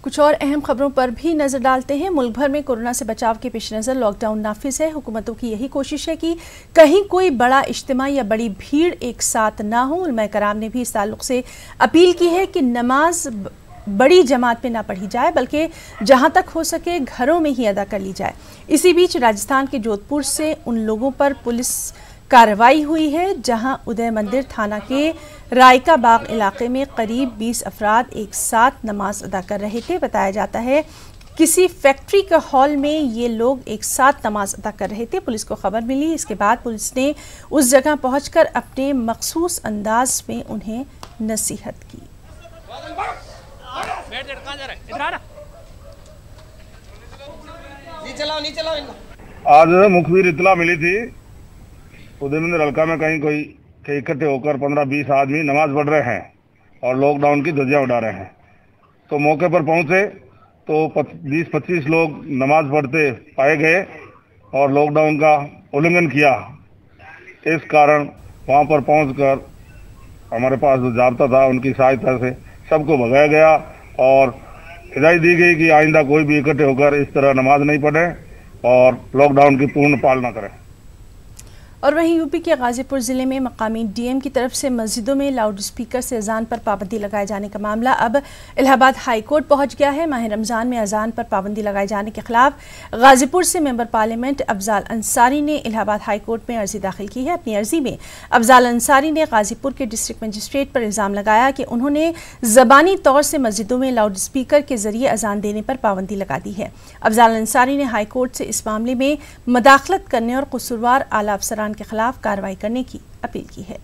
कुछ और अहम खबरों पर भी नजर डालते हैं। मुल्क भर में कोरोना से बचाव के पेश नज़र लॉकडाउन नाफिज है। हुकूमतों की यही कोशिश है कि कहीं कोई बड़ा इज्तिमा या बड़ी भीड़ एक साथ ना हो। उलमा कराम ने भी इस ताल्लुक से अपील की है कि नमाज बड़ी जमात में ना पढ़ी जाए, बल्कि जहां तक हो सके घरों में ही अदा कर ली जाए। इसी बीच राजस्थान के जोधपुर से उन लोगों पर पुलिस कार्रवाई हुई है जहां उदय मंदिर थाना के रायका बाग इलाके में करीब 20 अफराद एक साथ नमाज अदा कर रहे थे। बताया जाता है किसी फैक्ट्री के हॉल में ये लोग एक साथ नमाज अदा कर रहे थे। पुलिस को खबर मिली, इसके बाद पुलिस ने उस जगह पहुंचकर अपने मखसूस अंदाज में उन्हें नसीहत की। आज मुखबिर इतला मिली थी उदय मंदिर हल्का में कहीं कोई इकट्ठे होकर 15-20 आदमी नमाज पढ़ रहे हैं और लॉकडाउन की ध्वजियां उड़ा रहे हैं। तो मौके पर पहुंचे तो 20-25 लोग नमाज पढ़ते पाए गए और लॉकडाउन का उल्लंघन किया। इस कारण वहां पर पहुंचकर हमारे पास जो जाब्ता था उनकी सहायता से सबको भगाया गया और हिदायत दी गई कि आइंदा कोई भी इकट्ठे होकर इस तरह नमाज नहीं पढ़े और लॉकडाउन की पूर्ण पालना करें। और वहीं यूपी के गाजीपुर जिले में मकामी डीएम की तरफ से मस्जिदों में लाउड स्पीकर से अजान पर पाबंदी लगाए जाने का मामला अब इलाहाबाद हाई कोर्ट पहुंच गया है। माह रमजान में अजान पर पाबंदी लगाए जाने के खिलाफ गाजीपुर से मेंबर पार्लियामेंट अफजाल अंसारी ने इलाहाबाद हाई कोर्ट में अर्जी दाखिल की है। अपनी अर्जी में अफजाल अंसारी ने गाजीपुर के डिस्ट्रिक्ट मजिस्ट्रेट पर इल्जाम लगाया कि उन्होंने ज़बानी तौर से मस्जिदों में लाउड स्पीकर के जरिए अजान देने पर पाबंदी लगा दी है। अफजाल अंसारी ने हाई कोर्ट से इस मामले में मदाखलत करने और कसूरवार आला अफसरान के खिलाफ कार्रवाई करने की अपील की है।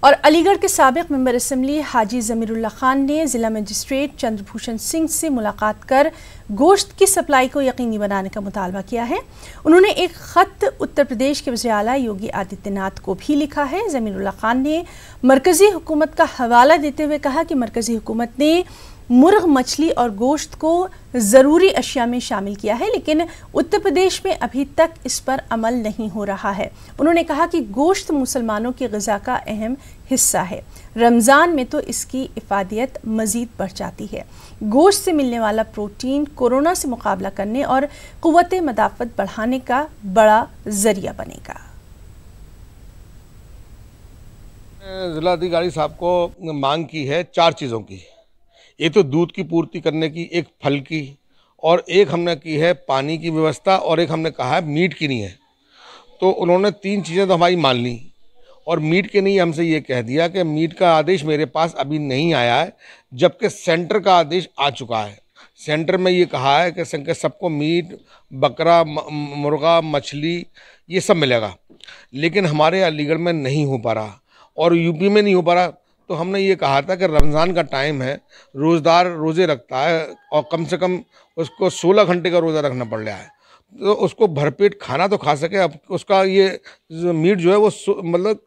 और अलीगढ़ के साबिक मेंबर असेंबली हाजी जमीरुल्लाह खान ने जिला मजिस्ट्रेट चंद्रभूषण सिंह से मुलाकात कर गोश्त की सप्लाई को यकीनी बनाने का मुतालबा किया है। उन्होंने एक खत उत्तर प्रदेश के वज़ीर आला योगी आदित्यनाथ को भी लिखा है। जमीरुल्लाह खान ने मरकजी हुकूमत का हवाला देते हुए कहा कि मरकजी हुकूमत ने मुर्ग, मछली और गोश्त को ज़रूरी अशिया में शामिल किया है, लेकिन उत्तर प्रदेश में अभी तक इस पर अमल नहीं हो रहा है। उन्होंने कहा कि गोश्त मुसलमानों की ग़िज़ा का अहम हिस्सा है। रमज़ान में तो इसकी इफ़ादियत मज़ीद बढ़ जाती है। गोश्त से मिलने वाला प्रोटीन कोरोना से मुकाबला करने और क़ुव्वत मदाफ़त बढ़ाने का बड़ा ज़रिया बनेगा। जिलाधिकारी साहब को मांग की है 4 चीज़ों की। एक तो दूध की पूर्ति करने की, एक फल की, और एक हमने की है पानी की व्यवस्था, और एक हमने कहा है मीट की नहीं है। तो उन्होंने 3 चीज़ें तो हमारी मान ली और मीट के नहीं हमसे ये कह दिया कि मीट का आदेश मेरे पास अभी नहीं आया है, जबकि सेंटर का आदेश आ चुका है। सेंटर में ये कहा है कि सबको मीट, बकरा, मुर्गा, मछली ये सब मिलेगा, लेकिन हमारे अलीगढ़ में नहीं हो पा रहा और यूपी में नहीं हो पा रहा। तो हमने ये कहा था कि रमज़ान का टाइम है, रोज़दार रोज़े रखता है और कम से कम उसको 16 घंटे का रोज़ा रखना पड़ रहा है, तो उसको भरपेट खाना तो खा सके। अब उसका ये मीट जो है वो मतलब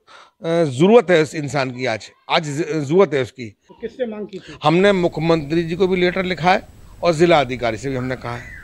ज़रूरत है इस इंसान की, आज ज़रूरत है उसकी। किससे मांग की थी? हमने मुख्यमंत्री जी को भी लेटर लिखा है और ज़िला अधिकारी से भी हमने कहा है।